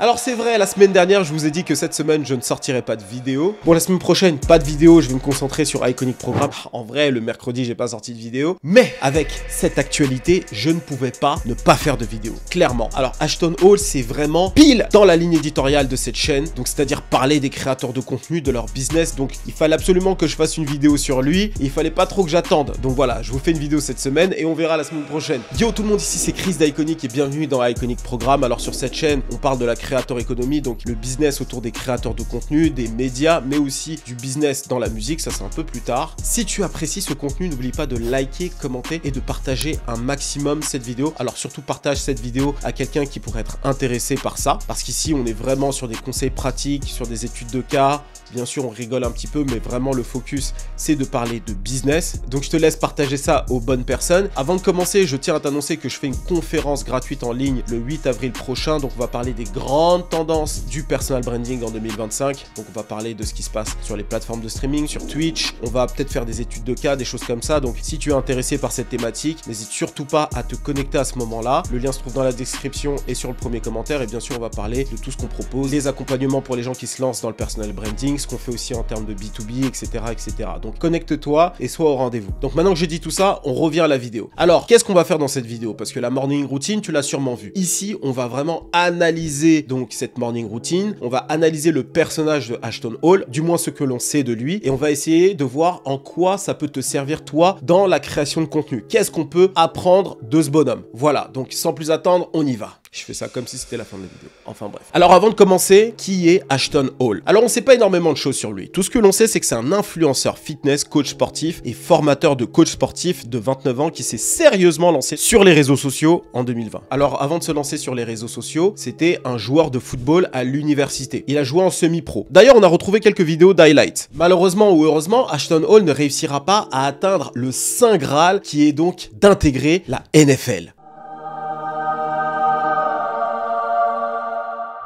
Alors c'est vrai, la semaine dernière, je vous ai dit que cette semaine, je ne sortirai pas de vidéo. Bon, la semaine prochaine, pas de vidéo, je vais me concentrer sur Iconic Programme. En vrai, le mercredi, j'ai pas sorti de vidéo. Mais avec cette actualité, je ne pouvais pas ne pas faire de vidéo, clairement. Alors Ashton Hall, c'est vraiment pile dans la ligne éditoriale de cette chaîne. Donc c'est-à-dire parler des créateurs de contenu, de leur business. Donc il fallait absolument que je fasse une vidéo sur lui. Et il fallait pas trop que j'attende. Donc voilà, je vous fais une vidéo cette semaine et on verra la semaine prochaine. Yo tout le monde, ici c'est Chris d'Iconic et bienvenue dans Iconic Programme. Alors sur cette chaîne, on parle de la créateur économie, donc le business autour des créateurs de contenu, des médias, mais aussi du business dans la musique, ça c'est un peu plus tard. Si tu apprécies ce contenu, n'oublie pas de liker, commenter et de partager un maximum cette vidéo. Alors surtout partage cette vidéo à quelqu'un qui pourrait être intéressé par ça, parce qu'ici on est vraiment sur des conseils pratiques, sur des études de cas. Bien sûr, on rigole un petit peu, mais vraiment le focus, c'est de parler de business. Donc, je te laisse partager ça aux bonnes personnes. Avant de commencer, je tiens à t'annoncer que je fais une conférence gratuite en ligne le 8 avril prochain. Donc, on va parler des grandes tendances du personal branding en 2025. Donc, on va parler de ce qui se passe sur les plateformes de streaming, sur Twitch. On va peut-être faire des études de cas, des choses comme ça. Donc, si tu es intéressé par cette thématique, n'hésite surtout pas à te connecter à ce moment-là. Le lien se trouve dans la description et sur le premier commentaire. Et bien sûr, on va parler de tout ce qu'on propose, les accompagnements pour les gens qui se lancent dans le personal branding, ce qu'on fait aussi en termes de B2B, etc., etc. Donc connecte-toi et sois au rendez-vous. Donc maintenant que j'ai dit tout ça, on revient à la vidéo. Alors, qu'est-ce qu'on va faire dans cette vidéo? Parce que la morning routine, tu l'as sûrement vu. Ici, on va vraiment analyser donc cette morning routine. On va analyser le personnage de Ashton Hall, du moins ce que l'on sait de lui, et on va essayer de voir en quoi ça peut te servir toi dans la création de contenu. Qu'est-ce qu'on peut apprendre de ce bonhomme? Voilà, donc sans plus attendre, on y va. Je fais ça comme si c'était la fin de la vidéo. Enfin bref. Alors avant de commencer, qui est Ashton Hall? Alors on sait pas énormément de choses sur lui. Tout ce que l'on sait, c'est que c'est un influenceur fitness, coach sportif et formateur de coach sportif de 29 ans qui s'est sérieusement lancé sur les réseaux sociaux en 2020. Alors avant de se lancer sur les réseaux sociaux, c'était un joueur de football à l'université. Il a joué en semi-pro. D'ailleurs, on a retrouvé quelques vidéos d'highlights. Malheureusement ou heureusement, Ashton Hall ne réussira pas à atteindre le Saint Graal qui est donc d'intégrer la NFL.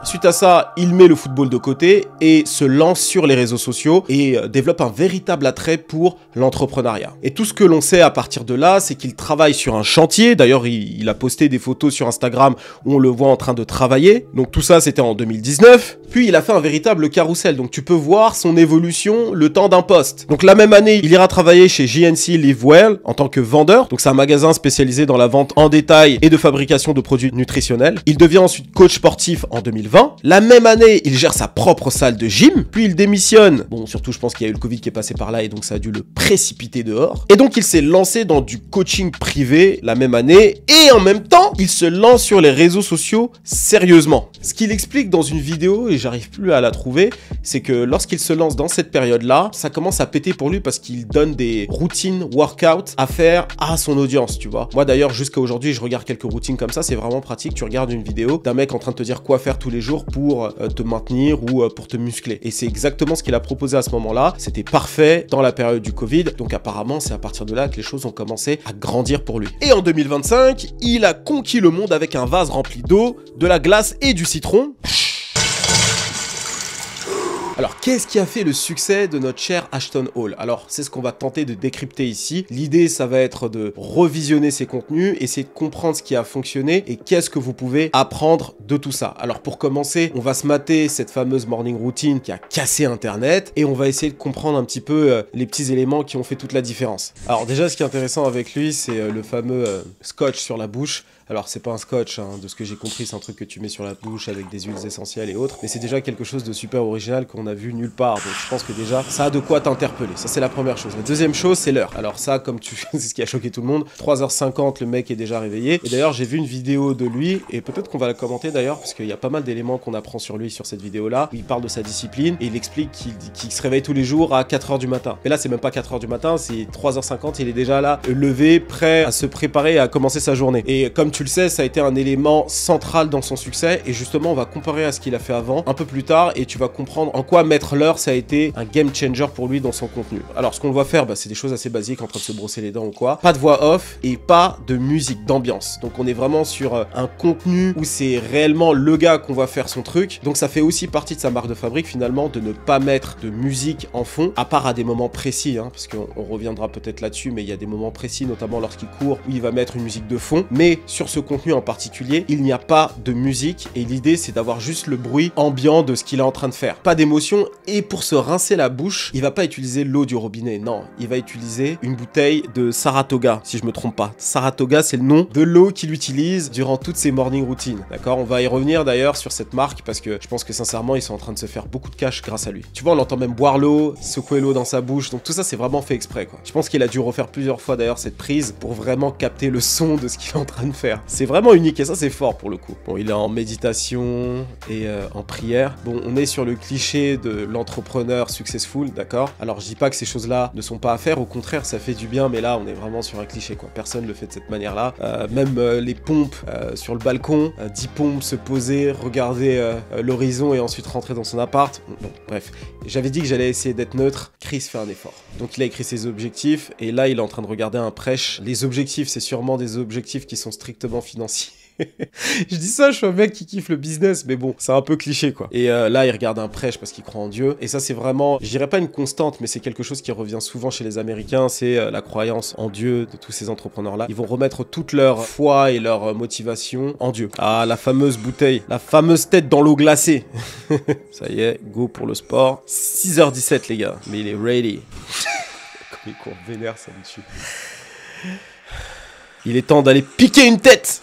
Suite à ça, il met le football de côté et se lance sur les réseaux sociaux et développe un véritable attrait pour l'entrepreneuriat. Et tout ce que l'on sait à partir de là, c'est qu'il travaille sur un chantier. D'ailleurs, il a posté des photos sur Instagram où on le voit en train de travailler. Donc tout ça, c'était en 2019. Puis il a fait un véritable carrousel. Donc tu peux voir son évolution le temps d'un poste. Donc la même année, il ira travailler chez GNC Livewell en tant que vendeur. Donc c'est un magasin spécialisé dans la vente en détail et de fabrication de produits nutritionnels. Il devient ensuite coach sportif en 2020. La même année, il gère sa propre salle de gym, puis il démissionne. Bon, surtout, je pense qu'il y a eu le Covid qui est passé par là et donc ça a dû le précipiter dehors. Et donc, il s'est lancé dans du coaching privé la même année et en même temps, il se lance sur les réseaux sociaux sérieusement. Ce qu'il explique dans une vidéo, et j'arrive plus à la trouver, c'est que lorsqu'il se lance dans cette période-là, ça commence à péter pour lui parce qu'il donne des routines workout à faire à son audience, tu vois. Moi, d'ailleurs, jusqu'à aujourd'hui, je regarde quelques routines comme ça, c'est vraiment pratique. Tu regardes une vidéo d'un mec en train de te dire quoi faire tous les jours pour te maintenir ou pour te muscler. Et c'est exactement ce qu'il a proposé à ce moment-là. C'était parfait dans la période du Covid. Donc apparemment, c'est à partir de là que les choses ont commencé à grandir pour lui. Et en 2025, il a conquis le monde avec un vase rempli d'eau, de la glace et du citron. Alors, qu'est-ce qui a fait le succès de notre cher Ashton Hall? Alors, c'est ce qu'on va tenter de décrypter ici. L'idée, ça va être de revisionner ses contenus, essayer de comprendre ce qui a fonctionné et qu'est-ce que vous pouvez apprendre de tout ça. Alors, pour commencer, on va se mater cette fameuse morning routine qui a cassé Internet et on va essayer de comprendre un petit peu les petits éléments qui ont fait toute la différence. Alors déjà, ce qui est intéressant avec lui, c'est le fameux scotch sur la bouche. Alors, c'est pas un scotch, hein, de ce que j'ai compris, c'est un truc que tu mets sur la bouche avec des huiles essentielles et autres. Mais c'est déjà quelque chose de super original qu'on a vu nulle part. Donc, je pense que déjà, ça a de quoi t'interpeller. Ça, c'est la première chose. La deuxième chose, c'est l'heure. Alors ça, comme tu c'est ce qui a choqué tout le monde. 3h50, le mec est déjà réveillé. Et d'ailleurs, j'ai vu une vidéo de lui, et peut-être qu'on va la commenter d'ailleurs, parce qu'il y a pas mal d'éléments qu'on apprend sur lui sur cette vidéo-là, où il parle de sa discipline, et il explique qu'il se réveille tous les jours à 4h du matin. Et là, c'est même pas 4h du matin, c'est 3h50, il est déjà là, levé, prêt à se préparer à commencer sa journée. Et comme tu le sais, ça a été un élément central dans son succès, et justement, on va comparer à ce qu'il a fait avant, un peu plus tard, et tu vas comprendre en quoi mettre l'heure, ça a été un game changer pour lui dans son contenu. Alors, ce qu'on va faire, c'est des choses assez basiques, en train de se brosser les dents ou quoi. Pas de voix off, et pas de musique, d'ambiance. Donc, on est vraiment sur un contenu où c'est réellement le gars qu'on va faire son truc. Donc, ça fait aussi partie de sa marque de fabrique, finalement, de ne pas mettre de musique en fond, à part à des moments précis, hein, parce qu'on reviendra peut-être là-dessus, mais il y a des moments précis, notamment lorsqu'il court, où il va mettre une musique de fond. Mais sur ce contenu en particulier, il n'y a pas de musique et l'idée c'est d'avoir juste le bruit ambiant de ce qu'il est en train de faire. Pas d'émotion, et pour se rincer la bouche, il va pas utiliser l'eau du robinet, non, il va utiliser une bouteille de Saratoga, si je me trompe pas. Saratoga, c'est le nom de l'eau qu'il utilise durant toutes ses morning routines, d'accord? On va y revenir d'ailleurs sur cette marque parce que je pense que sincèrement, ils sont en train de se faire beaucoup de cash grâce à lui. Tu vois, on l'entend même boire l'eau, secouer l'eau dans sa bouche, donc tout ça c'est vraiment fait exprès, quoi. Je pense qu'il a dû refaire plusieurs fois d'ailleurs cette prise pour vraiment capter le son de ce qu'il est en train de faire. C'est vraiment unique et ça c'est fort pour le coup. Bon, il est en méditation et en prière. Bon, on est sur le cliché de l'entrepreneur successful, d'accord? Alors je dis pas que ces choses-là ne sont pas à faire, au contraire ça fait du bien, mais là on est vraiment sur un cliché, quoi. Personne le fait de cette manière-là. Même les pompes sur le balcon, 10 pompes, se poser, regarder l'horizon et ensuite rentrer dans son appart. Bon, bref, j'avais dit que j'allais essayer d'être neutre. Chris fait un effort. Donc il a écrit ses objectifs et là il est en train de regarder un prêche. Les objectifs, c'est sûrement des objectifs qui sont strictement financiers. Je dis ça, je suis un mec qui kiffe le business, mais bon, c'est un peu cliché, quoi. Et là, il regarde un prêche parce qu'il croit en Dieu. Et ça, c'est vraiment, je dirais pas une constante, mais c'est quelque chose qui revient souvent chez les Américains, c'est la croyance en Dieu de tous ces entrepreneurs-là. Ils vont remettre toute leur foi et leur motivation en Dieu. Ah, la fameuse bouteille, la fameuse tête dans l'eau glacée. Ça y est, go pour le sport. 6h17, les gars, mais il est ready. Comme il court vénère, ça me tue. Il est temps d'aller piquer une tête.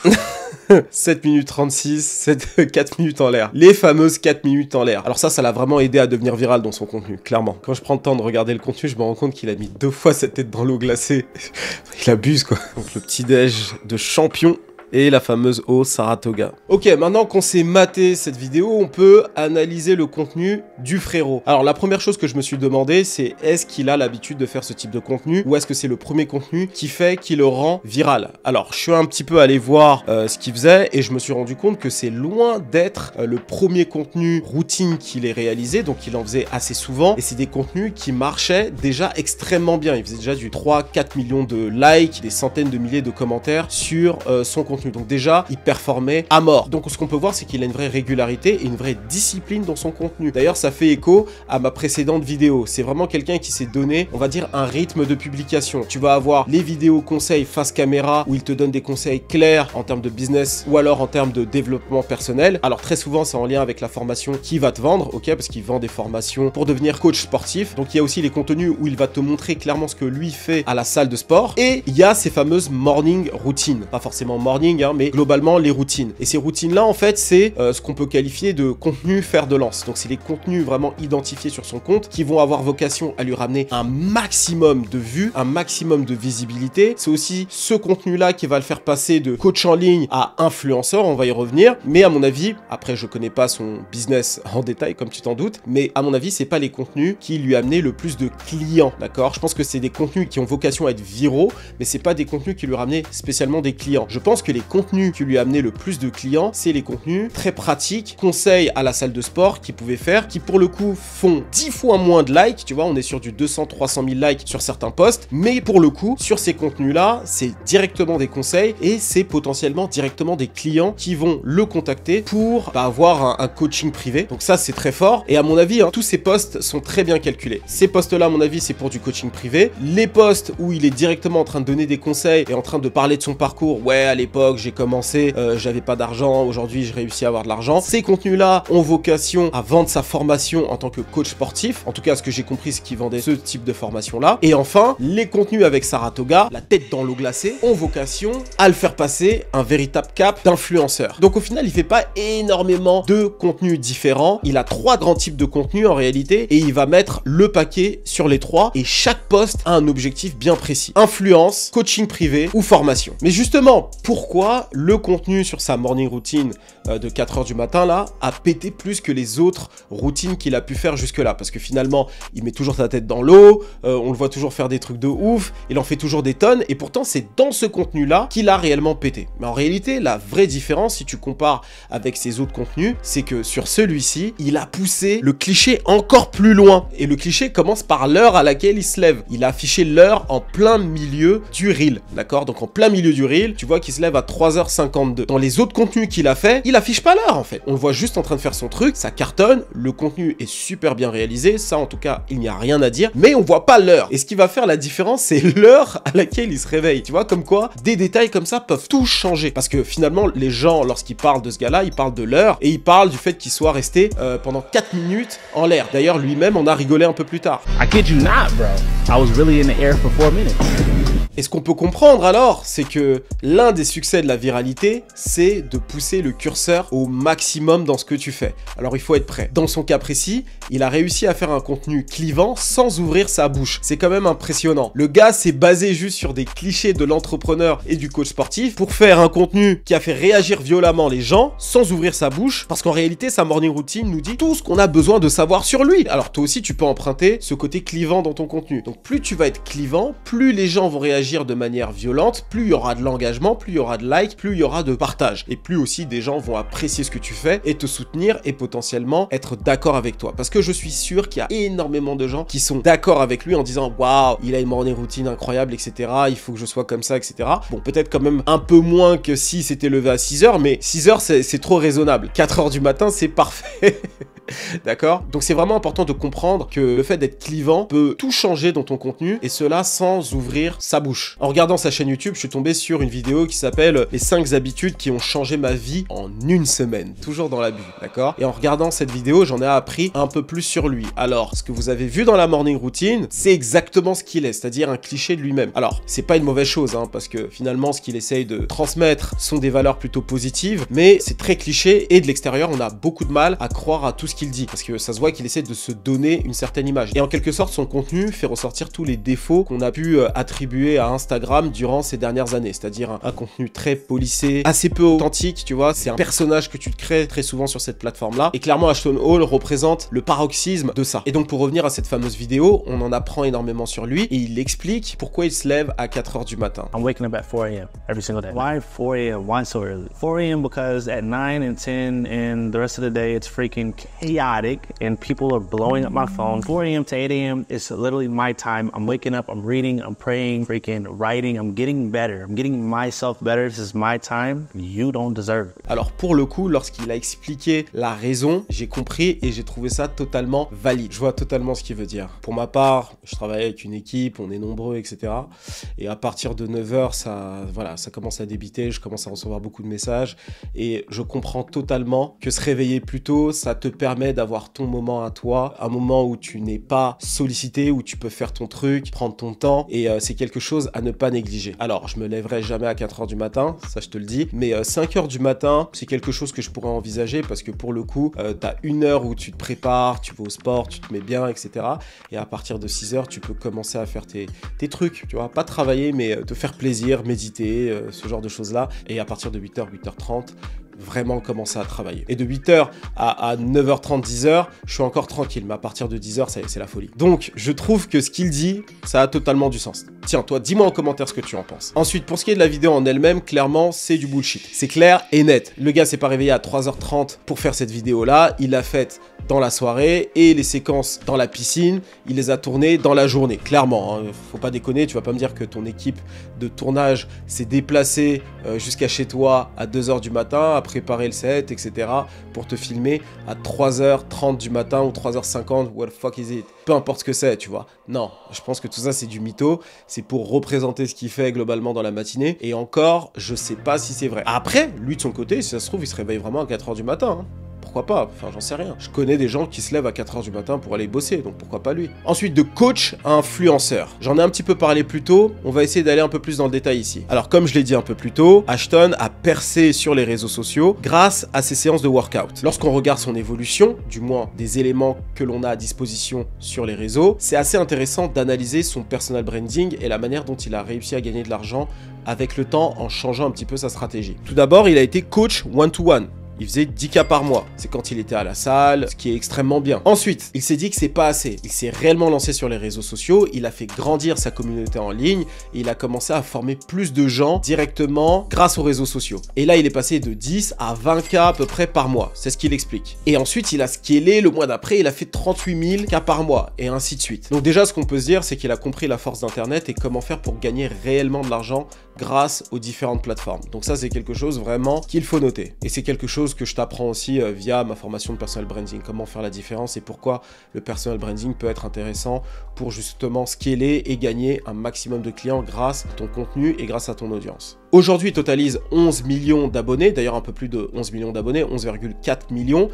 7 minutes 36, 4 minutes en l'air. Les fameuses 4 minutes en l'air. Alors ça l'a vraiment aidé à devenir viral dans son contenu, clairement. Quand je prends le temps de regarder le contenu, je me rends compte qu'il a mis 2 fois cette tête dans l'eau glacée. Il abuse, quoi. Donc le petit déj de champion et la fameuse eau Saratoga. Ok, maintenant qu'on s'est maté cette vidéo, on peut analyser le contenu du frérot. Alors la première chose que je me suis demandé, c'est est-ce qu'il a l'habitude de faire ce type de contenu ou est-ce que c'est le premier contenu qui fait qu'il le rend viral? Alors je suis un petit peu allé voir ce qu'il faisait et je me suis rendu compte que c'est loin d'être le premier contenu routine qu'il ait réalisé, donc il en faisait assez souvent et c'est des contenus qui marchaient déjà extrêmement bien. Il faisait déjà du 3-4 millions de likes, des centaines de milliers de commentaires sur son contenu. Donc déjà, il performait à mort. Donc ce qu'on peut voir, c'est qu'il a une vraie régularité et une vraie discipline dans son contenu. D'ailleurs, ça fait écho à ma précédente vidéo. C'est vraiment quelqu'un qui s'est donné, on va dire, un rythme de publication. Tu vas avoir les vidéos conseils face caméra où il te donne des conseils clairs en termes de business ou alors en termes de développement personnel. Alors très souvent, c'est en lien avec la formation qu'il va te vendre, ok, parce qu'il vend des formations pour devenir coach sportif. Donc il y a aussi les contenus où il va te montrer clairement ce que lui fait à la salle de sport. Et il y a ces fameuses morning routines. Pas forcément morning, mais globalement les routines. Et ces routines-là, en fait, c'est ce qu'on peut qualifier de contenu fer de lance. Donc c'est les contenus vraiment identifiés sur son compte qui vont avoir vocation à lui ramener un maximum de vues, un maximum de visibilité. C'est aussi ce contenu-là qui va le faire passer de coach en ligne à influenceur, on va y revenir. Mais à mon avis, après je connais pas son business en détail comme tu t'en doutes, mais à mon avis, c'est pas les contenus qui lui amenaient le plus de clients, d'accord? Je pense que c'est des contenus qui ont vocation à être viraux, mais c'est pas des contenus qui lui ramenaient spécialement des clients. Je pense que les contenus qui lui amenaient le plus de clients, c'est les contenus très pratiques, conseils à la salle de sport qu'il pouvait faire, qui pour le coup font 10 fois moins de likes, tu vois, on est sur du 200-300 000 likes sur certains posts, mais pour le coup, sur ces contenus-là, c'est directement des conseils et c'est potentiellement directement des clients qui vont le contacter pour avoir un coaching privé. Donc ça, c'est très fort et à mon avis, tous ces posts sont très bien calculés. Ces posts-là, à mon avis, c'est pour du coaching privé. Les posts où il est directement en train de donner des conseils et en train de parler de son parcours, ouais, à l'époque, j'ai commencé, j'avais pas d'argent, aujourd'hui j'ai réussi à avoir de l'argent. Ces contenus-là ont vocation à vendre sa formation en tant que coach sportif. En tout cas, ce que j'ai compris, c'est qu'il vendait ce type de formation-là. Et enfin, les contenus avec Saratoga, la tête dans l'eau glacée, ont vocation à le faire passer un véritable cap d'influenceur. Donc au final, il fait pas énormément de contenus différents. Il a 3 grands types de contenus en réalité et il va mettre le paquet sur les 3 et chaque post a un objectif bien précis. Influence, coaching privé ou formation. Mais justement, pourquoi le contenu sur sa morning routine de 4h du matin là a pété plus que les autres routines qu'il a pu faire jusque là? Parce que finalement, il met toujours sa tête dans l'eau, on le voit toujours faire des trucs de ouf, il en fait toujours des tonnes et pourtant c'est dans ce contenu là qu'il a réellement pété. Mais en réalité, la vraie différence si tu compares avec ses autres contenus, c'est que sur celui-ci, il a poussé le cliché encore plus loin. Et le cliché commence par l'heure à laquelle il se lève. Il a affiché l'heure en plein milieu du reel, d'accord? Donc en plein milieu du reel, tu vois qu'il se lève à 3h52. Dans les autres contenus qu'il a fait, il affiche pas l'heure en fait. On le voit juste en train de faire son truc, ça cartonne, le contenu est super bien réalisé, ça en tout cas, il n'y a rien à dire, mais on voit pas l'heure. Et ce qui va faire la différence, c'est l'heure à laquelle il se réveille. Tu vois, comme quoi, des détails comme ça peuvent tout changer. Parce que finalement, les gens, lorsqu'ils parlent de ce gars-là, ils parlent de l'heure et ils parlent du fait qu'il soit resté pendant 4 minutes en l'air. D'ailleurs, lui-même en a rigolé un peu plus tard. I kid you not, bro. I was really in the air for 4 minutes. Et ce qu'on peut comprendre alors, c'est que l'un des succès de la viralité, c'est de pousser le curseur au maximum dans ce que tu fais. Alors il faut être prêt. Dans son cas précis, il a réussi à faire un contenu clivant sans ouvrir sa bouche. C'est quand même impressionnant. Le gars s'est basé juste sur des clichés de l'entrepreneur et du coach sportif pour faire un contenu qui a fait réagir violemment les gens sans ouvrir sa bouche, parce qu'en réalité, sa morning routine nous dit tout ce qu'on a besoin de savoir sur lui. Alors toi aussi, tu peux emprunter ce côté clivant dans ton contenu. Donc plus tu vas être clivant, plus les gens vont réagir de manière violente, plus il y aura de l'engagement, plus il y aura de likes, plus il y aura de partage. Et plus aussi des gens vont apprécier ce que tu fais et te soutenir et potentiellement être d'accord avec toi. Parce que je suis sûr qu'il y a énormément de gens qui sont d'accord avec lui en disant waouh, il a une morning routine incroyable, etc. Il faut que je sois comme ça, etc. Bon, peut-être quand même un peu moins que si c'était levé à 6h, mais 6h c'est trop raisonnable. 4h du matin, c'est parfait. D'accord? Donc c'est vraiment important de comprendre que le fait d'être clivant peut tout changer dans ton contenu et cela sans ouvrir sa bouche. En regardant sa chaîne YouTube, je suis tombé sur une vidéo qui s'appelle « Les 5 habitudes qui ont changé ma vie en une semaine ». Toujours dans l'abus, d'accord? Et en regardant cette vidéo, j'en ai appris un peu plus sur lui. Alors, ce que vous avez vu dans la morning routine, c'est exactement ce qu'il est, c'est-à-dire un cliché de lui-même. Alors, c'est pas une mauvaise chose, hein, parce que finalement, ce qu'il essaye de transmettre sont des valeurs plutôt positives, mais c'est très cliché et de l'extérieur, on a beaucoup de mal à croire à tout ce qu'il dit, parce que ça se voit qu'il essaie de se donner une certaine image. Et en quelque sorte, son contenu fait ressortir tous les défauts qu'on a pu attribuer à Instagram durant ces dernières années, c'est-à-dire un contenu très policé, assez peu authentique, tu vois, c'est un personnage que tu te crées très souvent sur cette plateforme-là, et clairement Ashton Hall représente le paroxysme de ça. Et donc pour revenir à cette fameuse vidéo, on en apprend énormément sur lui, et il explique pourquoi il se lève à 4h du matin. I'm waking up at 4 a.m. every single day. Why 4 a.m.? Why so early? 4 a.m. because at 9 and 10 and the rest of the day, it's freaking chaotic and people are blowing up my phone. 4 a.m. to 8 a.m. is literally my time. I'm waking up, I'm reading, I'm praying, freaking writing, I'm getting better. I'm getting myself better. This is my time. You don't deserve it. Alors pour le coup, lorsqu'il a expliqué la raison, j'ai compris et j'ai trouvé ça totalement valide. Je vois totalement ce qu'il veut dire. Pour ma part, je travaille avec une équipe, on est nombreux, etc. Et à partir de 9h, ça commence à débiter, je commence à recevoir beaucoup de messages et je comprends totalement que se réveiller plus tôt, ça te permet d'avoir ton moment à toi, un moment où tu n'es pas sollicité, où tu peux faire ton truc, prendre ton temps et c'est quelque chose à ne pas négliger. Alors, je me lèverai jamais à 4h du matin, ça je te le dis, mais 5h du matin, c'est quelque chose que je pourrais envisager parce que pour le coup, t'as une heure où tu te prépares, tu vas au sport, tu te mets bien, etc. Et à partir de 6h, tu peux commencer à faire tes trucs, tu vois, pas travailler, mais te faire plaisir, méditer, ce genre de choses-là. Et à partir de 8h, 8h30, vraiment commencer à travailler. Et de 8h à 9h30, 10h, je suis encore tranquille, mais à partir de 10h, c'est la folie. Donc, je trouve que ce qu'il dit, ça a totalement du sens. Tiens, toi, dis-moi en commentaire ce que tu en penses. Ensuite, pour ce qui est de la vidéo en elle-même, clairement, c'est du bullshit. C'est clair et net. Le gars s'est pas réveillé à 3h30 pour faire cette vidéo-là. Il l'a faite dans la soirée et les séquences dans la piscine, il les a tournées dans la journée. Clairement, hein, faut pas déconner, tu vas pas me dire que ton équipe de tournage s'est déplacée jusqu'à chez toi à 2h du matin, à préparer le set, etc. pour te filmer à 3h30 du matin ou 3h50, what the fuck is it? Peu importe ce que c'est, tu vois. Non, je pense que tout ça c'est du mytho, c'est pour représenter ce qu'il fait globalement dans la matinée, et encore, je sais pas si c'est vrai. Après, lui de son côté, si ça se trouve, il se réveille vraiment à 4h du matin, hein. Pourquoi pas? Enfin, j'en sais rien. Je connais des gens qui se lèvent à 4h du matin pour aller bosser, donc pourquoi pas lui? Ensuite, de coach à influenceur. J'en ai un petit peu parlé plus tôt, on va essayer d'aller un peu plus dans le détail ici. Alors, comme je l'ai dit un peu plus tôt, Ashton a percé sur les réseaux sociaux grâce à ses séances de workout. Lorsqu'on regarde son évolution, du moins des éléments que l'on a à disposition sur les réseaux, c'est assez intéressant d'analyser son personal branding et la manière dont il a réussi à gagner de l'argent avec le temps en changeant un petit peu sa stratégie. Tout d'abord, il a été coach one-to-one. il faisait 10K par mois. C'est quand il était à la salle, ce qui est extrêmement bien. Ensuite, il s'est dit que c'est pas assez. Il s'est réellement lancé sur les réseaux sociaux, il a fait grandir sa communauté en ligne et il a commencé à former plus de gens directement grâce aux réseaux sociaux. Et là, il est passé de 10 à 20K à peu près par mois. C'est ce qu'il explique. Et ensuite, il a scalé le mois d'après, il a fait 38 000 K par mois et ainsi de suite. Donc déjà, ce qu'on peut se dire, c'est qu'il a compris la force d'Internet et comment faire pour gagner réellement de l'argent grâce aux différentes plateformes. Donc ça, c'est quelque chose vraiment qu'il faut noter. Et c'est quelque chose que je t'apprends aussi via ma formation de personal branding. Comment faire la différence et pourquoi le personal branding peut être intéressant pour justement scaler et gagner un maximum de clients grâce à ton contenu et grâce à ton audience. Aujourd'hui, il totalise 11 millions d'abonnés, d'ailleurs un peu plus de 11 millions d'abonnés, 11,4 millions.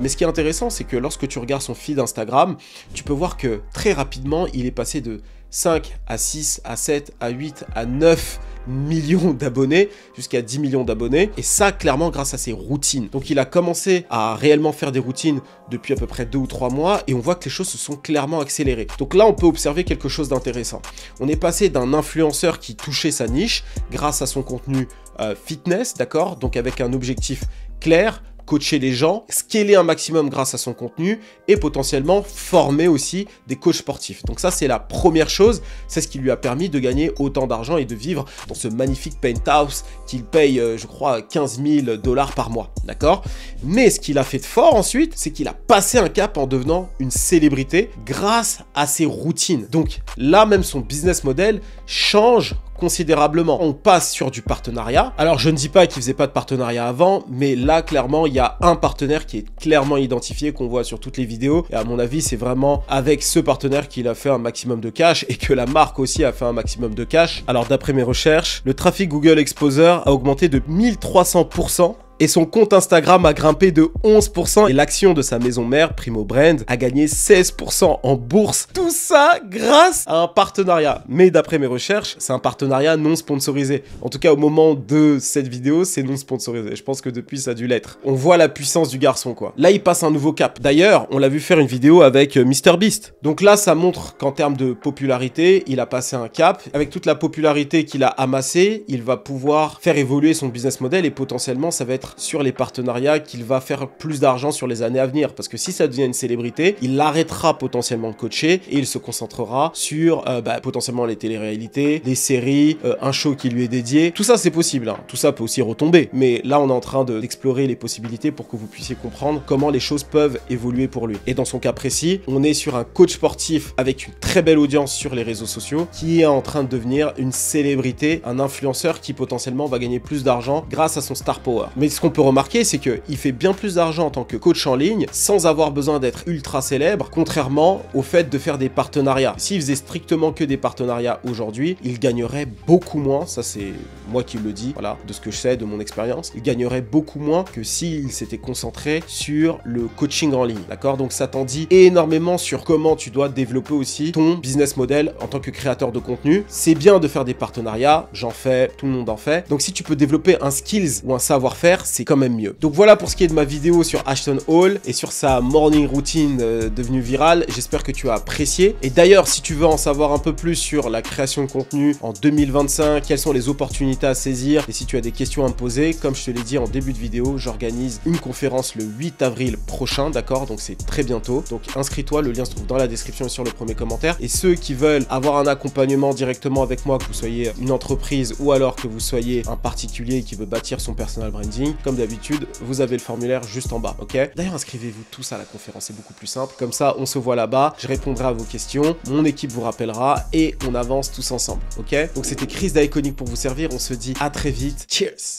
Mais ce qui est intéressant, c'est que lorsque tu regardes son feed Instagram, tu peux voir que très rapidement, il est passé de 5 à 6 à 7 à 8 à 9 millions d'abonnés jusqu'à 10 millions d'abonnés, et ça clairement grâce à ses routines. Donc il a commencé à réellement faire des routines depuis à peu près 2 ou 3 mois et on voit que les choses se sont clairement accélérées. Donc là on peut observer quelque chose d'intéressant. On est passé d'un influenceur qui touchait sa niche grâce à son contenu fitness, d'accord, donc avec un objectif clair, coacher les gens, scaler un maximum grâce à son contenu et potentiellement former aussi des coachs sportifs. Donc ça, c'est la première chose. C'est ce qui lui a permis de gagner autant d'argent et de vivre dans ce magnifique penthouse qu'il paye, je crois, 15 000 $ par mois. D'accord? Mais ce qu'il a fait de fort ensuite, c'est qu'il a passé un cap en devenant une célébrité grâce à ses routines. Donc là, même son business model change considérablement. On passe sur du partenariat. Alors je ne dis pas qu'il faisait pas de partenariat avant, mais là clairement il y a un partenaire qui est clairement identifié, qu'on voit sur toutes les vidéos, et à mon avis c'est vraiment avec ce partenaire qu'il a fait un maximum de cash et que la marque aussi a fait un maximum de cash. Alors d'après mes recherches, le trafic Google Exposure a augmenté de 1300%. Et son compte Instagram a grimpé de 11% et l'action de sa maison mère, Primo Brand, a gagné 16% en bourse. Tout ça grâce à un partenariat. Mais d'après mes recherches, c'est un partenariat non sponsorisé. En tout cas, au moment de cette vidéo, c'est non sponsorisé. Je pense que depuis, ça a dû l'être. On voit la puissance du garçon, quoi. Là, il passe un nouveau cap. D'ailleurs, on l'a vu faire une vidéo avec MrBeast. Donc là, ça montre qu'en termes de popularité, il a passé un cap. Avec toute la popularité qu'il a amassée, il va pouvoir faire évoluer son business model et potentiellement, ça va être sur les partenariats qu'il va faire plus d'argent sur les années à venir, parce que si ça devient une célébrité, il arrêtera potentiellement de coacher et il se concentrera sur potentiellement les téléréalités, les séries, un show qui lui est dédié. Tout ça c'est possible, hein. Tout ça peut aussi retomber, mais là on est en train d'explorer les possibilités pour que vous puissiez comprendre comment les choses peuvent évoluer pour lui. Et dans son cas précis, on est sur un coach sportif avec une très belle audience sur les réseaux sociaux qui est en train de devenir une célébrité, un influenceur qui potentiellement va gagner plus d'argent grâce à son star power. Mais ce qu'on peut remarquer, c'est qu'il fait bien plus d'argent en tant que coach en ligne sans avoir besoin d'être ultra célèbre, contrairement au fait de faire des partenariats. S'il faisait strictement que des partenariats aujourd'hui, il gagnerait beaucoup moins, ça c'est moi qui le dis, voilà, de ce que je sais, de mon expérience, il gagnerait beaucoup moins que s'il s'était concentré sur le coaching en ligne, d'accord? Donc ça t'en dit énormément sur comment tu dois développer aussi ton business model en tant que créateur de contenu. C'est bien de faire des partenariats, j'en fais, tout le monde en fait. Donc si tu peux développer un skills ou un savoir-faire, c'est quand même mieux. Donc voilà pour ce qui est de ma vidéo sur Ashton Hall et sur sa morning routine devenue virale. J'espère que tu as apprécié. Et d'ailleurs, si tu veux en savoir un peu plus sur la création de contenu en 2025, quelles sont les opportunités à saisir, et si tu as des questions à me poser, comme je te l'ai dit en début de vidéo, j'organise une conférence le 8 avril prochain, d'accord? Donc c'est très bientôt. Donc inscris-toi, le lien se trouve dans la description et sur le premier commentaire. Et ceux qui veulent avoir un accompagnement directement avec moi, que vous soyez une entreprise ou alors que vous soyez un particulier qui veut bâtir son personal branding, comme d'habitude, vous avez le formulaire juste en bas, ok? D'ailleurs, inscrivez-vous tous à la conférence, c'est beaucoup plus simple. Comme ça, on se voit là-bas, je répondrai à vos questions, mon équipe vous rappellera et on avance tous ensemble, ok? Donc c'était Chris d'Iconic pour vous servir, on se dit à très vite, cheers!